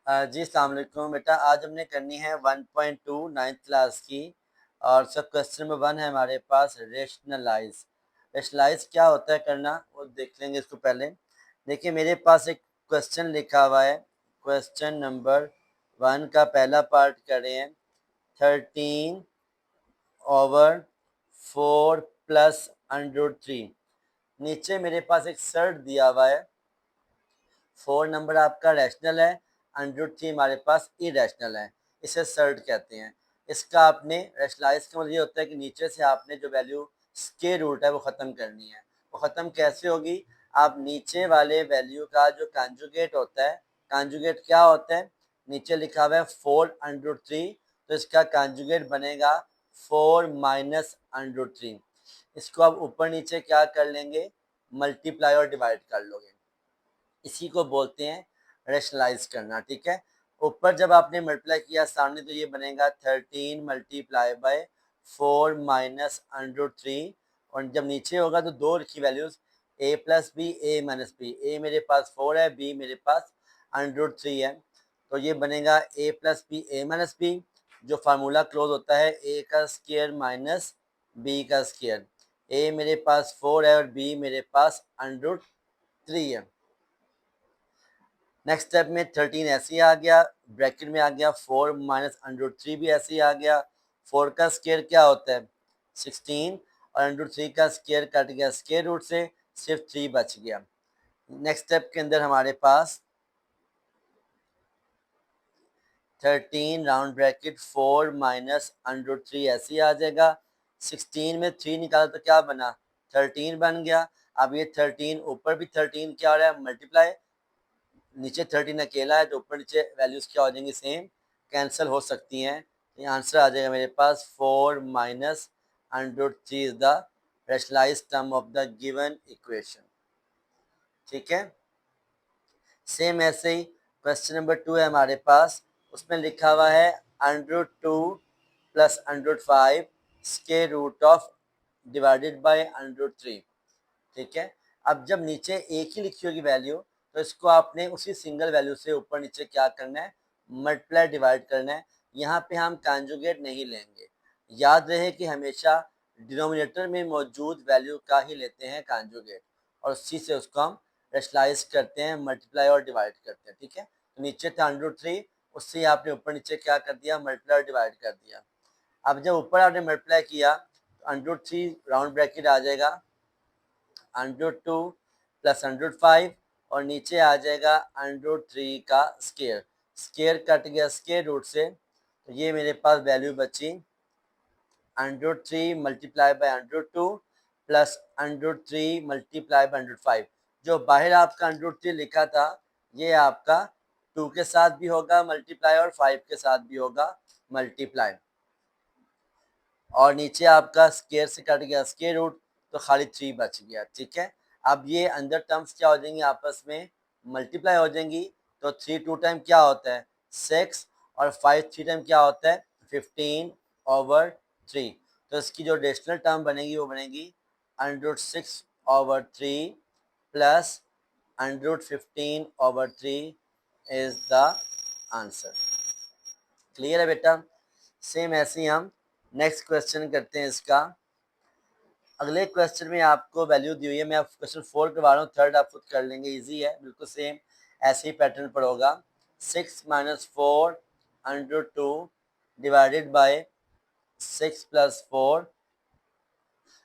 जी अस्सलाम वालेकुम बेटा। आज हमने करनी है 1.2 नाइन्थ क्लास की और सब क्वेश्चन नंबर 1 है हमारे पास रेशनलाइज। रेशनलाइज क्या होता है करना वो देख लेंगे। इसको पहले देखिए मेरे पास एक क्वेश्चन लिखा हुआ है। क्वेश्चन नंबर 1 का पहला पार्ट करें हैं 13 ओवर 4 प्लस अंडर 3। नीचे मेरे पास एक सर्ट दिया हुआ है। 4 नंबर आपका रैशनल है, अंडर 3 हमारे पास इरेशनल है। इसे सर्ट कहते हैं। इसका आपने रैशनलाइज का मतलब ये होता है कि नीचे से आपने जो वैल्यू स्क्वायर रूट है वो ख़त्म करनी है। वो ख़त्म कैसे होगी? आप नीचे वाले वैल्यू का जो कॉन्जुगेट होता है, कॉन्जुगेट क्या होता है? नीचे लिखा हुआ है 4 अंडर 3, तो इसका कॉन्जुगेट बनेगा 4 माइनस अंडर 3। इसको आप ऊपर नीचे क्या कर लेंगे? मल्टीप्लाई और डिवाइड कर लोगे। इसी को बोलते हैं रेशनलाइज करना। ठीक है, ऊपर जब आपने मल्टीप्लाई किया सामने तो ये बनेगा 13 मल्टीप्लाई बाय 4 माइनस अंडर 3। और जब नीचे होगा तो दो लिखी values a plus B A minus B. A मेरे पास 4 है, बी मेरे पास अंडर 3 है, तो ये बनेगा a plus B A minus B. जो फार्मूला क्लोज होता है a का स्क्वायर माइनस b का स्क्वायर। a मेरे पास 4 है और b मेरे पास अंडर 3 है। नेक्स्ट स्टेप में 13 ऐसे ही आ गया, ब्रैकेट में आ गया 4 माइनस अंडर 3 भी ऐसे ही आ गया। 4 का स्क्वायर क्या होता है? 16, और अंडर 3 का स्क्वायर कट गया स्क्वायर रूट से, सिर्फ 3 बच गया। नेक्स्ट स्टेप के अंदर हमारे पास 13 राउंड ब्रैकेट 4 माइनस अंडर 3 ऐसे ही आ जाएगा। 16 में 3 निकाला तो क्या बना? 13 बन गया। अब ये 13 ऊपर भी 13 क्या हो रहा है? मल्टीप्लाई। नीचे 13 अकेला है तो ऊपर नीचे वैल्यूज क्या हो जाएंगी? सेम, कैंसिल हो सकती हैं। ये आंसर आ जाएगा मेरे पास 4 minus under 3 is the rationalized term of the given equation. ठीक है, सेम ऐसे ही क्वेश्चन नंबर 2 है हमारे पास। उसमें लिखा हुआ है under 2 plus under 5 square root of divided by under 3। ठीक है, अब जब नीचे एक ही लिखी होगी वैल्यू तो इसको आपने उसी सिंगल वैल्यू से ऊपर नीचे क्या करना है? मल्टीप्लाई डिवाइड करना है। यहाँ पे हम कॉन्जुगेट नहीं लेंगे। याद रहे कि हमेशा डिनोमिनेटर में मौजूद वैल्यू का ही लेते हैं कॉन्जुगेट, और उसी से उसको हम रेशनलाइज करते हैं, मल्टीप्लाई और डिवाइड करते हैं। ठीक है, तो नीचे था अंडर 3, उससे आपने ऊपर नीचे क्या कर दिया? मल्टीप्लाई और डिवाइड कर दिया। अब जब ऊपर आपने मल्टीप्लाई किया तो अंडर 3 राउंड ब्रैकेट आ जाएगा अंडर 2 प्लस अंडर 5, और नीचे आ जाएगा अंडर 3 का स्क्वायर। स्क्वायर कट गया स्क्वायर रूट से, तो ये मेरे पास वैल्यू बची under 3 multiply by under 2 plus under 3 multiply by under 5। जो बाहर आपका अंडर 3 लिखा था ये आपका 2 के साथ भी होगा मल्टीप्लाई और 5 के साथ भी होगा मल्टीप्लाई, और नीचे आपका स्क्वायर से कट गया स्क्वायर रूट, तो खाली 3 बच गया। ठीक है, अब ये अंदर टर्म्स क्या हो जाएंगी? आपस में मल्टीप्लाई हो जाएंगी। तो 3 2 टाइम क्या होता है? 6, और 5 3 टाइम क्या होता है? 15/3। तो इसकी जो रेशनल टर्म बनेगी वो बनेगी under 6/3 plus under 15/3 is the answer. Clear है बेटा? सेम ऐसे ही हम नेक्स्ट क्वेश्चन करते हैं इसका। अगले क्वेश्चन में आपको वैल्यू दी हुई है, मैं क्वेश्चन 4 करवा रहा हूँ, थर्ड आप खुद कर लेंगे, इजी है बिल्कुल सेम ऐसे ही पैटर्न पर होगा। 6 minus 4 under 2 divided bye 6 plus 4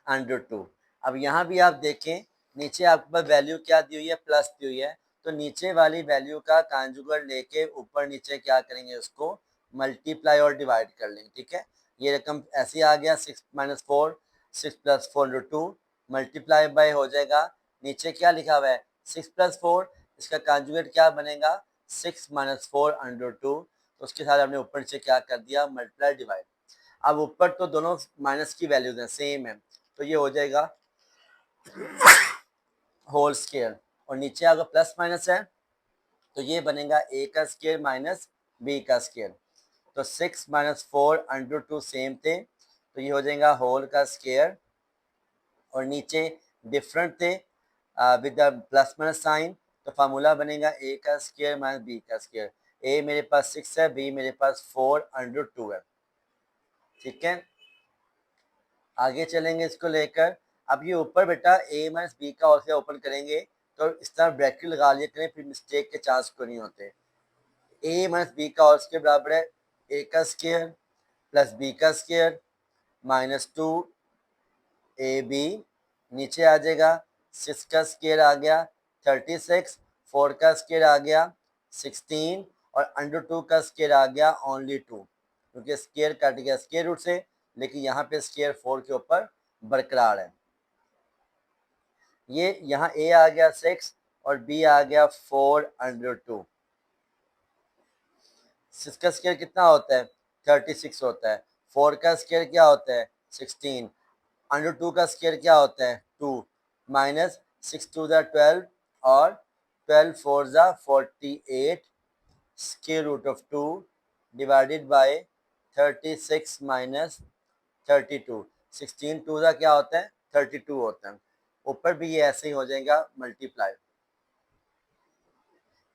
under 2। अब यहाँ भी आप देखें नीचे आपके पास वैल्यू क्या दी हुई है? प्लस दी हुई है, तो नीचे वाली वैल्यू का कॉन्जुगेट लेके ऊपर नीचे क्या करेंगे? उसको मल्टीप्लाई और डिवाइड कर लेंगे। ठीक है, ये रकम ऐसे आ गया 6 minus 4, 6 plus 4 under 2 multiply by हो जाएगा। नीचे क्या लिखा हुआ है? 6 प्लस 4, इसका कॉन्जुगेट क्या बनेगा? 6 माइनस 4 अंडर 2, तो उसके साथ हमने ऊपर नीचे क्या कर दिया? Multiply divide. अब ऊपर तो दोनों माइनस की वैल्यूज हैं, सेम है, तो ये हो जाएगा होल स्क्वायर, और नीचे अगर प्लस माइनस है तो ये बनेगा a का स्क्वायर माइनस b का स्क्वायर। तो 6 माइनस 4 अंडर 2 सेम थे, तो ये हो जाएगा होल का स्क्वायर, और नीचे डिफरेंट थे with the plus minus sign, तो फार्मूला बनेगा a का स्क्वायर माइनस b का स्क्वायर। ए मेरे पास 6 है, बी मेरे पास 4/2 है। ठीक है, आगे चलेंगे इसको लेकर। अब ये ऊपर बेटा ए माइनस बी का होल स्क्वायर ओपन करेंगे तो इस तरह ब्रैकेट लगा लिया करें, फिर मिस्टेक के चांस को नहीं होते। ए माइनस बी का होल स्क्वायर बराबर है ए का स्क्वायर प्लस बी का स्क्वायर -2 ए बी, नीचे आ जाएगा 6 का स्क्वायर आ गया 36, 4 का स्क्वायर आ गया 16 और √2 का स्क्वायर आ गया ओनली 2, क्योंकि स्क्वायर कट गया स्क्वायर रूट से, लेकिन यहाँ पे स्क्वायर 4 के ऊपर बरकरार है। ये यहाँ ए आ गया 6 और बी आ गया 4/2। 6 का स्क्वायर कितना होता है 36 होता है, 4 का स्क्वायर क्या होता है 16, √2 का स्क्वायर क्या होता है 2, -6 2 12 और 12 4 48 square root of 2 divided by 36 minus 32, 16 2 क्या होता है 32 होता है। ऊपर भी ये ऐसे ही हो जाएगा मल्टीप्लाई,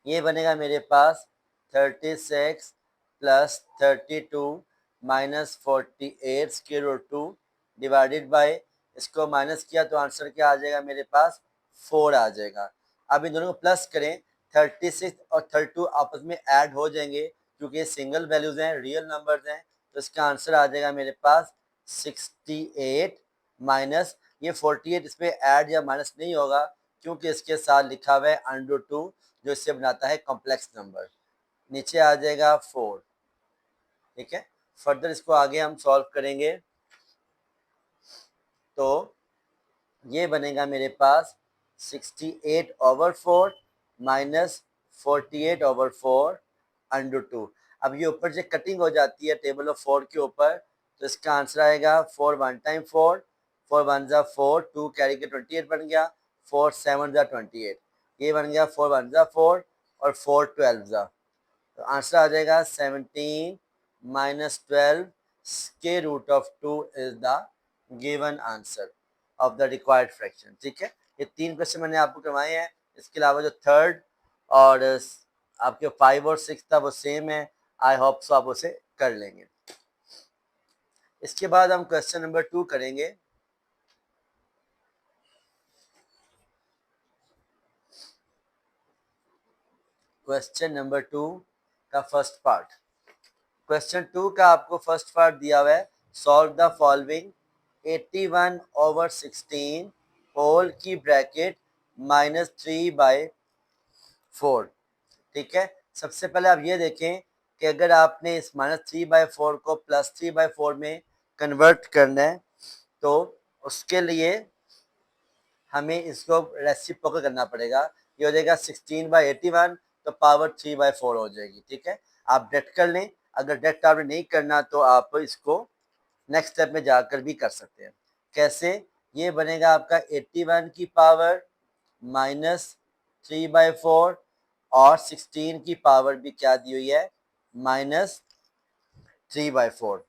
ये बनेगा मेरे पास 36 plus 32 minus 48 square root 2 divided by, इसको माइनस किया तो आंसर क्या आ जाएगा मेरे पास 4 आ जाएगा। अब इन दोनों को प्लस करें, 36 और 32 आपस में ऐड हो जाएंगे, क्योंकि ये सिंगल वैल्यूज हैं, रियल नंबर्स हैं, तो इसका आंसर आ जाएगा मेरे पास 68 माइनस ये 48 इसमें ऐड या माइनस नहीं होगा, क्योंकि इसके साथ लिखा हुआ है √2 जो इससे बनाता है कॉम्प्लेक्स नंबर, नीचे आ जाएगा 4। ठीक है, फर्दर इसको आगे हम सॉल्व करेंगे तो ये बनेगा मेरे पास 68/4 माइनस 48/4/2। अब ये ऊपर से कटिंग हो जाती है टेबल ऑफ 4 के ऊपर, तो इसका आंसर आएगा 4 1 टाइम 4, 4 1 4, 2 कैरी के 28 बन गया, 4 7 28, ये बन गया 4 1 4 और 4 12 तो आंसर आ जाएगा 17 minus 12 square root of 2 is the given answer of the required fraction. ठीक है, ये 3 क्वेश्चन मैंने आपको करवाए हैं, इसके अलावा जो थर्ड और आपके 5 और 6 था वो सेम है, आई होप सो आप उसे कर लेंगे। इसके बाद हम क्वेश्चन नंबर 2 करेंगे। क्वेश्चन नंबर 2 का फर्स्ट पार्ट, क्वेश्चन 2 का आपको फर्स्ट पार्ट दिया हुआ है, सॉल्व द फॉलोइंग 81/16 होल की ब्रैकेट -3/4। ठीक है, सबसे पहले आप ये देखें कि अगर आपने इस -3/4 को +3/4 में कन्वर्ट करना है तो उसके लिए हमें इसको रेसिप्रोकल करना पड़ेगा। ये हो जाएगा 16/81 तो पावर 3/4 हो जाएगी। ठीक है, आप डेट कर लें, अगर डेट आपने नहीं करना तो आप इसको नेक्स्ट स्टेप में जाकर भी कर सकते हैं। कैसे, ये बनेगा आपका 81 की पावर -3/4 और 16 की पावर भी क्या दी हुई है -3/4।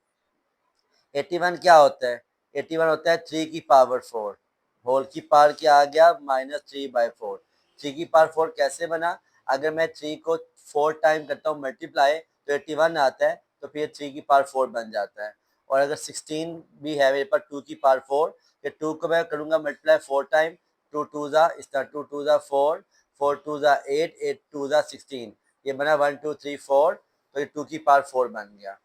81 क्या होता है 81 होता है 3 की पावर 4, होल की पावर क्या आ गया -3/4। 3 की पावर 4 कैसे बना, अगर मैं 3 को 4 टाइम करता हूँ मल्टीप्लाई तो 81 आता है, तो फिर 3 की पावर 4 बन जाता है। और अगर 16 भी है मेरे पास 2 की पावर 4, ये 2 को मैं करूँगा मल्टीप्लाई 4 टाइम, 2 2 इस तरह 2 2 4, 4 2 8, 8 2 16, ये बना 1 2 3 4, तो ये 2 की पावर 4 बन गया,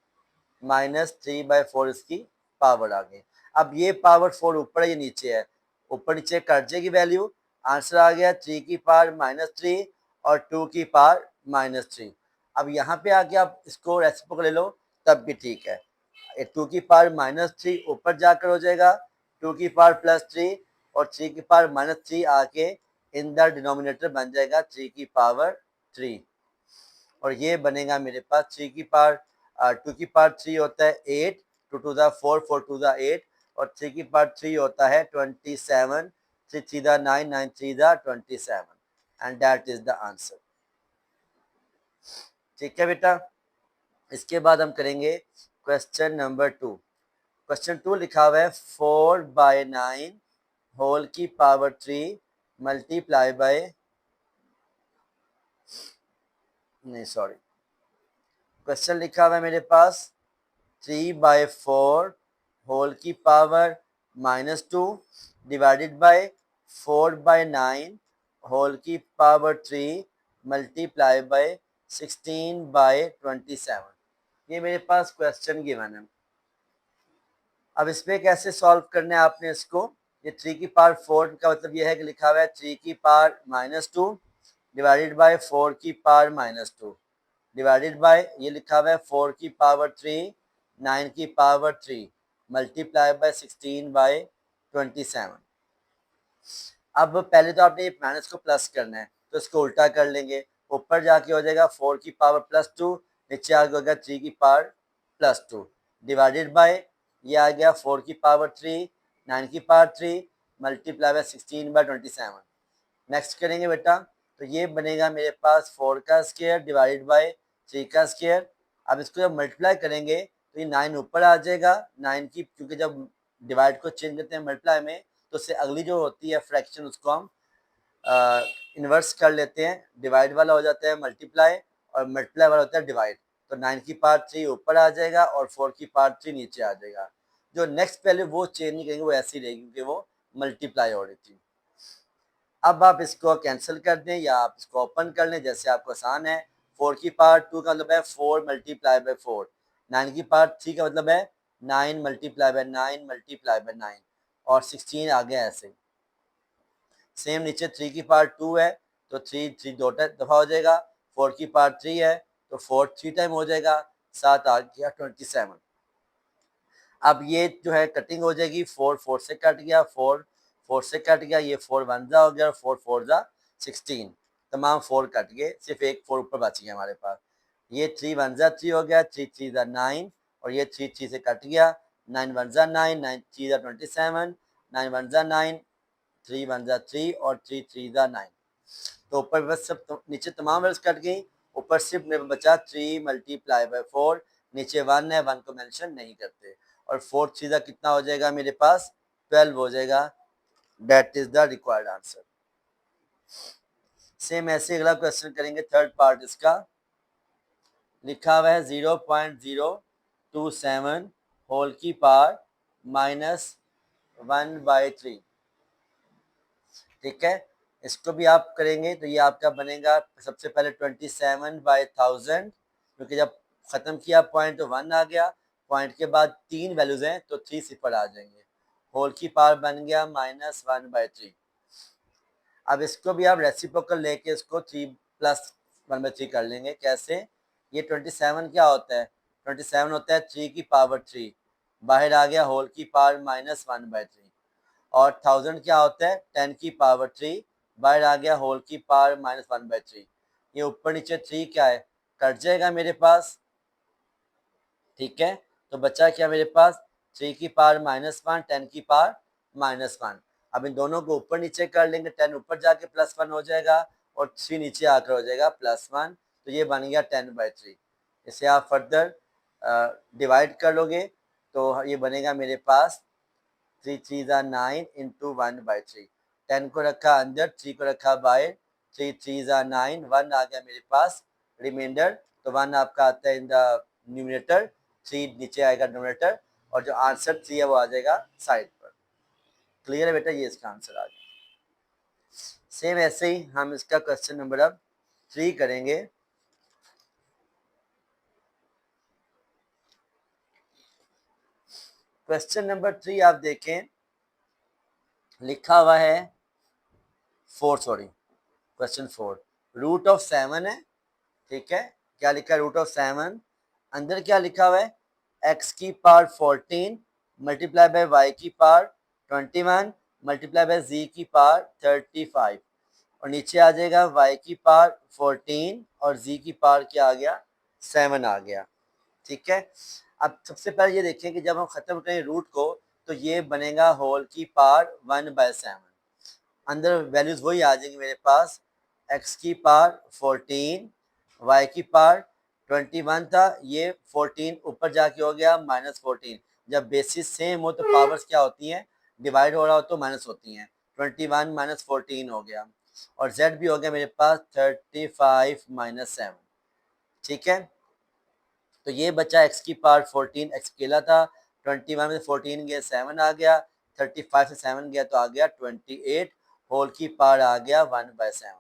-3/4 इसकी पावर आ गई। अब ये पावर 4 ऊपर है, नीचे है, ऊपर नीचे कट जाएगी वैल्यू, आंसर आ गया 3 की पावर -3 और 2 की पावर -3। अब यहाँ पे आके आप इसको रेसिप्रोकल ले लो तब भी ठीक है, 2 की पावर -3 ऊपर जाकर हो जाएगा 2 की पावर +3 और 3 की पावर -3 आके इन द डिनोमिनेटर बन जाएगा 3 की पावर 3, और ये बनेगा मेरे पास 3 की पावर 2 की पावर 3 होता है 8, 2 2 4, 4 2 8 और 3 की पावर 3 होता है 27, 3 3 9, 9 3 27 and that is the answer. ठीक है बेटा, इसके बाद हम करेंगे क्वेश्चन नंबर 2। क्वेश्चन 2 लिखा हुआ है 4/9 होल की पावर 3 मल्टीप्लाई बाय, नहीं सॉरी क्वेश्चन लिखा हुआ है मेरे पास 3/4 होल की पावर -2 डिवाइडेड बाय 4/9 होल की पावर 3 मल्टीप्लाई बाय 16/27। ये मेरे पास क्वेश्चन गिवन है। अब इस पे कैसे सॉल्व करना है आपने इसको, ये 3 की पावर 4 का मतलब ये है कि लिखा हुआ है 3 की पावर -2 डिवाइडेड बाय 4 की पावर -2 डिवाइडेड बाय ये लिखा हुआ है 4 की पावर 3 9 की पावर 3 मल्टीप्लाई बाय 16/27। अब पहले तो आपने ये माइनस को प्लस करना है, तो इसको उल्टा कर लेंगे। ऊपर जाके हो जाएगा 4 की पावर +2, नीचे आगे होगा 3 की पावर +2 डिवाइडेड बाय ये आ गया 4 की पावर 3 9 की पावर 3 मल्टीप्लाई बाय 16/27। नेक्स्ट करेंगे बेटा, तो ये बनेगा मेरे पास 4 का स्क्वायर डिवाइडेड बाय 3 का स्क्वायर। अब इसको जब मल्टीप्लाई करेंगे तो ये 9 ऊपर आ जाएगा। 9 की क्योंकि जब डिवाइड को चेंज करते हैं मल्टीप्लाई में, तो उससे अगली जो होती है फ्रैक्शन उसको हम इन्वर्स कर लेते हैं। डिवाइड वाला हो जाता है मल्टीप्लाई और मल्टीप्लाई वाला होता है डिवाइड। तो 9 की पावर 3 ऊपर आ जाएगा और 4 की पावर 3 नीचे आ जाएगा। जो नेक्स्ट वैल्यू वो चेंज नहीं करेंगे, वो ऐसी रहेगी क्योंकि वो मल्टीप्लाई हो रही थी। अब आप इसको कैंसिल कर दें या आप इसको ओपन कर लें, जैसे आपको आसान है। 4 की पावर 2 का मतलब है 4 मल्टीप्लाई बाय 4। 9 की पावर 3 का मतलब है 9 मल्टीप्लाई बाय 9 मल्टीप्लाई बाय 9 और 16 आ गया ऐसे। सेम नीचे 3 की पावर 2 है तो 3 दो दफा हो जाएगा। 4 की पावर 3 है तो 4 3 टाइम हो जाएगा। 7 आ गया 27। अब ये जो है कटिंग हो जाएगी। 4 4 से कट गया, 4 4 से कट गया, ये 4 1 जा हो गया और 4 4 जा 16। तमाम 4 कट गए, सिर्फ एक 4 ऊपर बच गया हमारे पास। ये 3 1 जा 3 हो गया, 3 3 जा 9 और ये 3 3 से कट गया। 9 1 जा 9, 9 3 जा 27, 9 1 जा 9, 3 1 जा 3 और 3 3 जा 9। तो ऊपर बस सब नीचे तमाम वैल्यूज कट गई। ऊपर सिर्फ मेरे बचा 3 मल्टीप्लाई बाय 4। नीचे 1 है, 1 को मेंशन नहीं करते और 4 सीधा कितना हो जाएगा मेरे पास 12 हो जाएगा। That is the required answer. Same ऐसे अगला क्वेश्चन करेंगे, थर्ड पार्ट इसका। लिखा हुआ है 0.027 होल की पावर -1/3। ठीक है, इसको भी आप करेंगे तो ये आपका बनेगा सबसे पहले 27/1000, क्योंकि जब खत्म किया पॉइंट तो 1 आ गया। पॉइंट के बाद 3 वैल्यूज हैं तो 3 सिफर आ जाएंगे। होल की पावर बन गया -1/3। अब इसको भी आप रेसिप्रोकल लेके इसको 3 + 1/3 कर लेंगे। कैसे? ये 27 क्या होता है? 27 होता है 3 की पावर 3, बाहर आ गया होल की पावर -1/3। और 1000 क्या होता है? 10 की पावर 3, बाहर आ गया होल की पावर -1/3। ये ऊपर नीचे 3 क्या है? कट जाएगा मेरे पास। ठीक है, तो बचा क्या मेरे पास? 3 की पावर -1, 10 की पावर -1। अब इन दोनों को ऊपर नीचे कर लेंगे। 10 ऊपर जाके +1 हो जाएगा और 3 नीचे आकर हो जाएगा +1। तो ये बन गया 10/3। इसे आप फर्दर डिवाइड कर लोगे तो ये बनेगा मेरे पास 3 3 जा 9 इंटू 1/3। 10 को रखा अंदर, 3 को रखा बाहर। 3 3 जा 9, 1 आ गया मेरे पास रिमाइंडर। तो 1 आपका आता है इन द न्यूमरेटर, 3 नीचे आएगा डिनोमिनेटर और जो आंसर 3 है वो आ जाएगा साइड पर। क्लियर है बेटा? ये इसका आंसर आ गया। सेम ऐसे ही हम इसका क्वेश्चन नंबर अब 3 करेंगे। क्वेश्चन नंबर 3 आप देखें, लिखा हुआ है 4, सॉरी क्वेश्चन 4, √7 है। ठीक है, क्या लिखा है? √7। अंदर क्या लिखा हुआ है? x की पावर 14 मल्टीप्लाई बाय y की पावर 21 मल्टीप्लाई बाय z की पावर 35 और नीचे आ जाएगा y की पावर 14 और z की पावर क्या आ गया? 7 आ गया। ठीक है, अब सबसे पहले ये देखें कि जब हम खत्म करें रूट को तो ये बनेगा होल की पावर 1/7। अंदर वैल्यूज वही आ जाएंगी मेरे पास। x की पावर 14, y की पावर 21 था, ये 14 ऊपर जाके हो गया -14। जब बेसिस सेम हो तो पावर्स क्या होती हैं? डिवाइड हो रहा हो तो माइनस होती हैं। 21 -14 हो गया और z भी हो गया मेरे पास 35 - 7। ठीक है, तो ये बचा x की पावर 14, x अकेला था, 21 में 14 गया 7 आ गया, 35 से 7 गया तो आ गया 28, होल की पावर आ गया 1/7।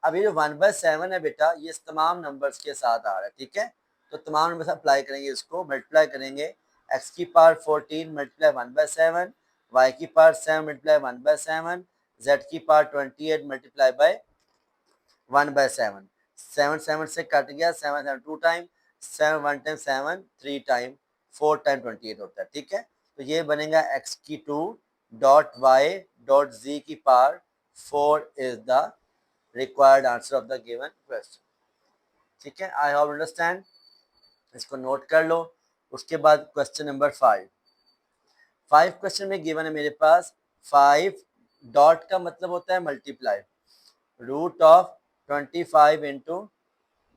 अब ये जो 1/7 है बेटा, ये इस तमाम नंबर्स के साथ आ रहा है, ठीक है। तो तमाम नंबर्स अप्लाई करेंगे, इसको मल्टीप्लाई करेंगे, x की पावर 14 मल्टीप्लाई 1/7, y की पावर 7 मल्टीप्लाई 1/7, z की पावर 28 मल्टीप्लाई बाय 1/7। 7 7 से कट गया, 7 7 2 टाइम, 7 1 टाइम 7 3 टाइम, 4 टाइम 28 होता है, ठीक है। तो ये बनेगा x की 2 डॉट y डॉट z की power 4 is the required answer of the given question, ठीक है। आई होप अंडरस्टैंड, इसको नोट कर लो। उसके बाद क्वेश्चन नंबर 5 क्वेश्चन में गिवन है मेरे पास 5 डॉट का मतलब होता है multiply, root of 25 into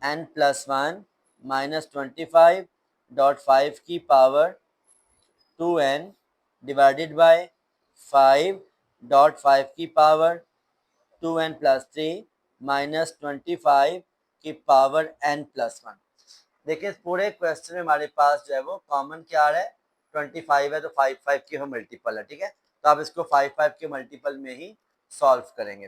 n plus 1 minus 25 dot 5 की power 2n divided by 5 dot 5 की पावर 2n प्लस 3 माइनस 25 की पावर n प्लस 1। देखिए पूरे क्वेश्चन में हमारे पास जो है वो कॉमन क्या आ रहा है, 25 है, तो 5 5 की हम मल्टीपल है, ठीक है। तो आप इसको 5 5 के मल्टीपल में ही सॉल्व करेंगे।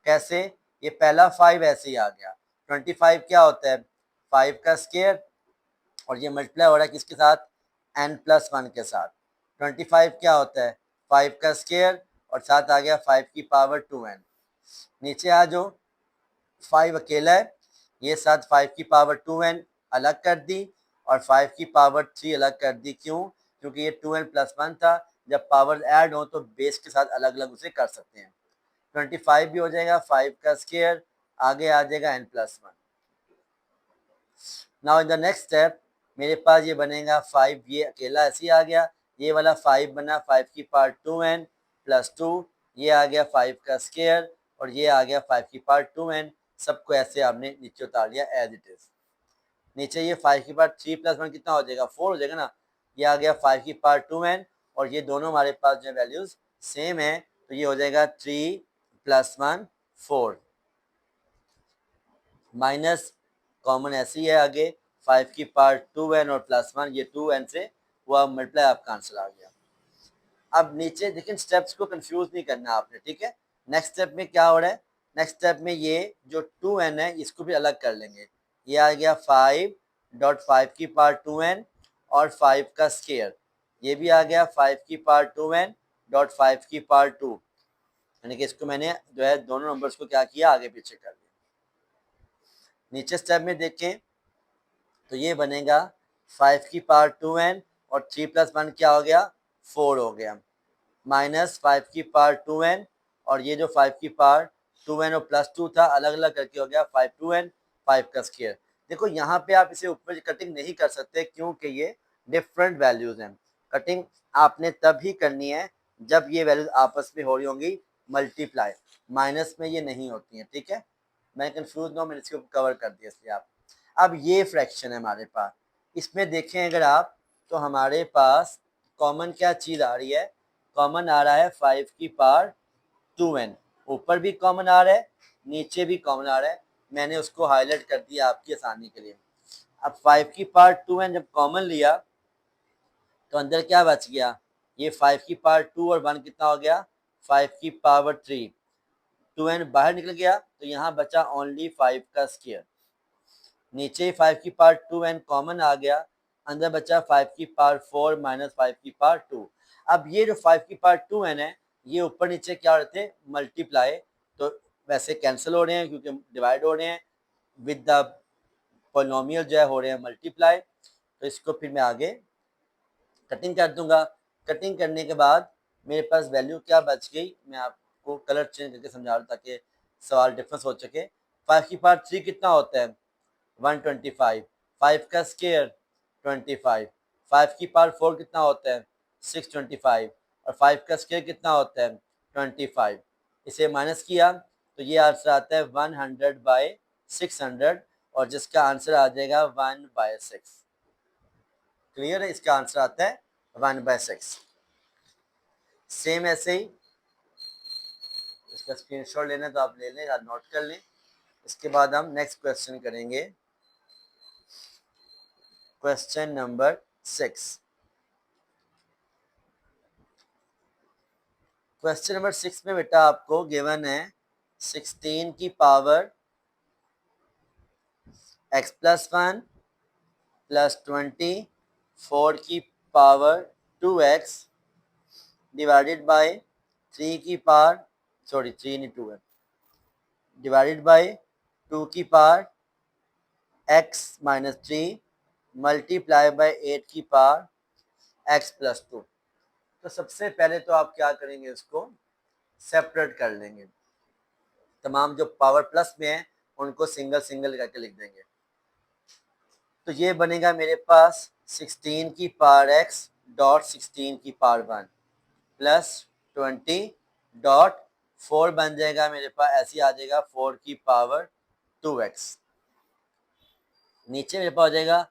कैसे, ये पहला 5 ऐसे ही आ गया, 25 क्या होता है 5 का स्क्वायर, और ये मल्टीप्लाई हो रहा है किसके साथ, n प्लस 1 के साथ। 25 क्या होता है 5 का स्क्वायर, और साथ आ गया 5 की पावर 2n। नीचे आ जाओ, 5 अकेला है, ये साथ 5 की पावर 2n अलग कर दी, और 5 की पावर 3 अलग कर दी, क्यों, क्योंकि ये 2n प्लस 1 था, जब पावर ऐड हो तो बेस के साथ अलग अलग उसे कर सकते हैं। 25 भी हो जाएगा 5 का स्क्वायर, आगे आ जाएगा n plus 1। Now in the next step मेरे पास ये बनेगा 5, ये अकेला ऐसे ही आ गया, ये वाला 5 बना 5 की पावर 2n प्लस 2, ये आ गया 5 का स्क्वायर, और ये आ गया 5 की पावर 2n, सबको ऐसे आपने नीचे उतार लिया एज इट इज। नीचे ये 5 की पावर 3 प्लस 1 कितना हो जाएगा 4 हो जाएगा ना, ये आ गया 5 की पावर 2n, और ये दोनों हमारे पास जो वैल्यूज सेम है, तो ये हो जाएगा 3 प्लस 1 4, माइनस कॉमन ऐसी है आगे 5 की पावर 2n और प्लस 1, ये 2n से हुआ मल्टीप्लाई, आपका आंसर आ गया। अब नीचे देखिए, स्टेप्स को कंफ्यूज नहीं करना आपने, ठीक है। नेक्स्ट स्टेप में क्या हो रहा है, नेक्स्ट स्टेप में ये जो 2n है इसको भी अलग कर लेंगे, ये आ गया 5 डॉट 5 की पावर 2n और 5 का स्क्वायर, ये भी आ गया 5 की पावर 2n डॉट 5 की पावर 2, यानी कि इसको मैंने जो है दोनों नंबर्स को क्या किया आगे पीछे कर दिया। नीचे स्टेप में देखें तो ये बनेगा 5 की पावर 2n और 3 प्लस 1 क्या हो गया 4 हो गया, माइनस 5 की पावर 2n, और ये जो 5 की पावर 2n और प्लस 2 था अलग अलग करके हो गया 5 2n 5 का स्क्वायर। देखो यहाँ पे आप इसे ऊपर कटिंग नहीं कर सकते क्योंकि ये डिफरेंट वैल्यूज हैं। कटिंग आपने तभी करनी है जब ये वैल्यूज आपस में हो रही होंगी मल्टीप्लाई, माइनस में ये नहीं होती हैं, ठीक है। मैं कंफ्यूज ना हूँ, मैंने इसको कवर कर दिया इसलिए आप। अब ये फ्रैक्शन है हमारे पास, इसमें देखें अगर आप तो हमारे पास कॉमन क्या चीज़ आ रही है, कॉमन आ रहा है 5 की पावर 2n, ऊपर भी कॉमन आ रहा है नीचे भी कॉमन आ रहा है, मैंने उसको हाईलाइट कर दिया आपकी आसानी के लिए। अब 5 की पावर 2n जब कॉमन लिया तो अंदर क्या बच गया, ये 5 की पावर 2 और 1 कितना हो गया 5 की पावर 3, 2n बाहर निकल गया तो यहाँ बचा ओनली 5 का स्क्वायर, नीचे 5 की पावर 2n कॉमन आ गया, अंदर बचा 5 की पावर 4 माइनस 5 की पावर 2। अब ये जो 5 की पावर 2n है ये ऊपर नीचे क्या हो रहे थे मल्टीप्लाई, तो वैसे कैंसिल हो रहे हैं क्योंकि डिवाइड हो रहे हैं, विद द पोलिनोमियल जो है हो रहे हैं मल्टीप्लाई। तो इसको फिर मैं आगे कटिंग कर दूंगा, कटिंग करने के बाद मेरे पास वैल्यू क्या बच गई, मैं आपको कलर चेंज करके समझा रहा हूँ ताकि सवाल डिफरेंस हो सके। 5 की पावर 3 कितना होता है 125, 5 का स्क्वायर 25, 5 की पावर 4 कितना होता है 625, और 5 का स्क्वायर कितना होता है 25। इसे माइनस किया तो ये आंसर आता है 100/600, और जिसका आंसर आ जाएगा 1/6। क्लियर है, इसका आंसर आता है 1/6। सेम ऐसे ही इसका स्क्रीनशॉट लेना तो आप ले लें या नोट कर लें। इसके बाद हम नेक्स्ट क्वेश्चन करेंगे। Question number 6। क्वेश्चन नंबर 6 में बेटा आपको गिवन है 16 की पावर x प्लस 1 प्लस 20, 4 की पावर 2x डिवाइडेड बाय 3 की पावर, सॉरी 3 नहीं 2 है, डिवाइडेड बाय 2 की power x minus 3 multiply by 8 की पावर x प्लस 2। तो सबसे पहले तो आप क्या करेंगे, इसको सेपरेट कर लेंगे। तमाम जो पावर प्लस में है उनको सिंगल सिंगल करके लिख देंगे। तो ये बनेगा मेरे पास 16 की पावर x डॉट 16 की पावर 1 प्लस 20 डॉट 4 बन जाएगा मेरे पास, ऐसे आ जाएगा 4 की पावर 2x। नीचे मेरे पास हो जाएगा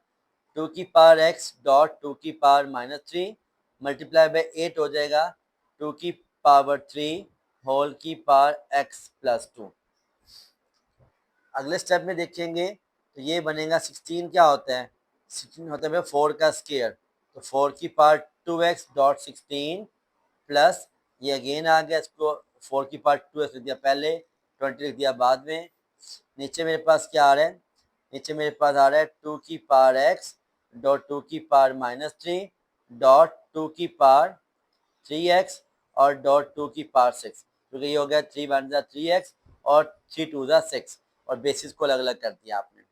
2 की पावर x डॉट 2 की पावर माइनस 3 मल्टीप्लाई बाय 8 हो जाएगा 2 की पावर 3 होल की पावर x प्लस 2। अगले स्टेप में देखेंगे तो ये बनेगा 16 क्या होता है, 16 होता है 4 का स्केयर, तो 4 की पावर 2x डॉट 16 प्लस ये अगेन आ गया, इसको 4 की पावर 2x लिख दिया पहले, 20 लिख दिया बाद में। नीचे मेरे पास क्या आ रहा है, नीचे मेरे पास आ रहा है 2 की पावर x डॉट 2 की पावर माइनस 3 डॉट 2 की पावर 3x और डॉट 2 की पावर 6, क्योंकि ये हो गया 3 वन जा 3x और 3 टू जा 6 और बेसिस को अलग अलग कर दिया आपने।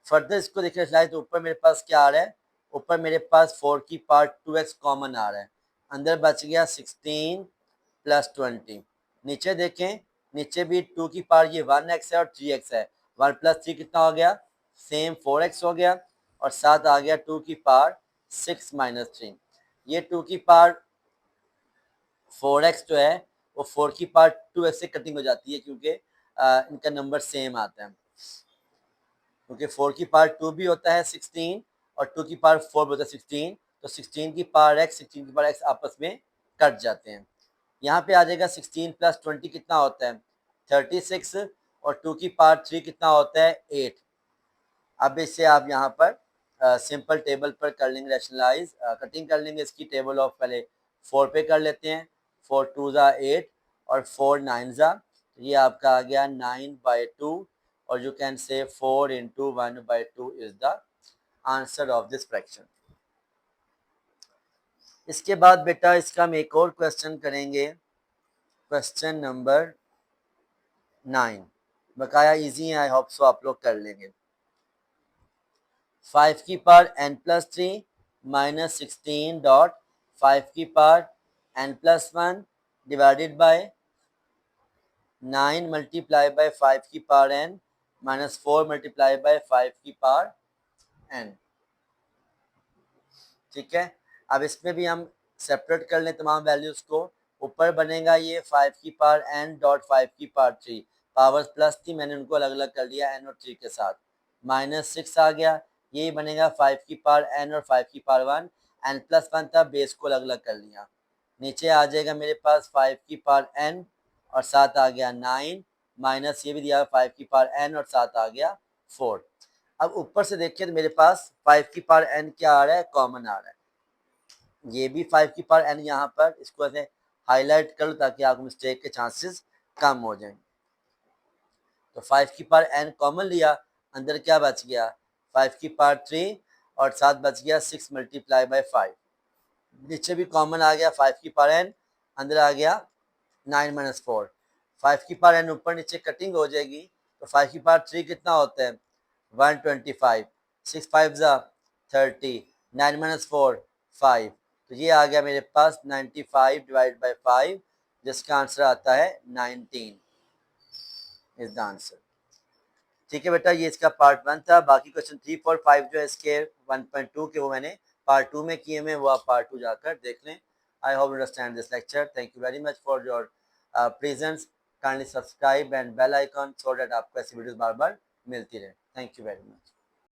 फर्दर इसको देखिए स्लाइड, तो ऊपर मेरे पास क्या आ रहा है, ऊपर मेरे पास 4 की पावर 2x कॉमन आ रहा है, अंदर बच गया 16 प्लस 20। नीचे देखें, नीचे भी 2 की पावर ये 1x है और 3x है, 1 प्लस 3 कितना हो गया, सेम 4x हो गया, और साथ आ गया 2 की पावर 6 माइनस 3। ये 2 की पावर 4x जो है वो 4 की पावर 2x से कटिंग हो जाती है, क्योंकि इनका नंबर सेम आता है, क्योंकि 4 की पावर 2 भी होता है 16 और 2 की पावर 4 भी होता है 16, तो 16 की पावर x 16 की पावर x आपस में कट जाते हैं। यहाँ पे आ जाएगा 16 प्लस 20 कितना होता है 36 और 2 की पावर 3 कितना होता है 8। अब इससे आप यहाँ पर सिंपल टेबल पर कर लेंगे, रैशनलाइज कटिंग कर लेंगे इसकी, टेबल ऑफ पहले 4 पे कर लेते हैं, 4 टू ज़ा 8 और 4 9 ज़ा, तो ये आपका आ गया 9/2 और you can say 4 into 1/2 is the answer of this fraction. इसके बाद बेटा इसका हम एक और क्वेश्चन करेंगे, क्वेश्चन नंबर 9, बकाया इजी है, आई होप सो आप लोग कर लेंगे। 5 की power n plus 3 minus 16 dot 5 की power n plus 1 divided by 9 multiply by 5 की power n minus 4 multiply by 5 की पावर n। ठीक है, अब इसमें भी हम सेपरेट कर लें तमाम वैल्यूज को। ऊपर बनेगा ये 5 की पावर n डॉट 5 की पावर 3, पावर्स प्लस थी मैंने उनको अलग अलग कर दिया n और 3 के साथ, माइनस 6 आ गया, यही बनेगा 5 की पावर n और 5 की पावर 1, n प्लस 1 था, बेस को अलग अलग कर लिया। नीचे आ जाएगा मेरे पास 5 की पावर n और साथ आ गया 9 माइनस ये भी दिया 5 की पावर n और साथ आ गया 4। अब ऊपर से देखिए तो मेरे पास 5 की पावर n क्या आ रहा है, कॉमन आ रहा है, ये भी 5 की पावर n यहाँ पर, इसको ऐसे हाईलाइट कर लो ताकि आपको मिस्टेक के चांसेस कम हो जाएं। तो 5 की पावर n कॉमन लिया, अंदर क्या बच गया 5 की पावर 3 और साथ बच गया 6 मल्टीप्लाई बाय 5। नीचे भी कॉमन आ गया 5 की पावर n, अंदर आ गया 9 माइनस 4। 5 की पावर n ऊपर नीचे कटिंग हो जाएगी, तो 5 की पावर 3 कितना होता है 125, 6 5 ज़ा 30, 9 माइनस 4 5, तो ये आ गया मेरे पास 95 डिवाइड बाय 5, जिसका आंसर आता है 19 इज द आंसर। ठीक है बेटा, ये इसका पार्ट 1 था, बाकी क्वेश्चन 3 4 5 जो है इसके 1.2 के वो मैंने पार्ट 2 में किए हुए, वो आप पार्ट 2 जाकर देख लें। I hope understand this lecture, thank you very much for your presence, kindly subscribe and bell icon so that आपको ऐसी वीडियोस बार बार मिलती रहे। Thank you very much.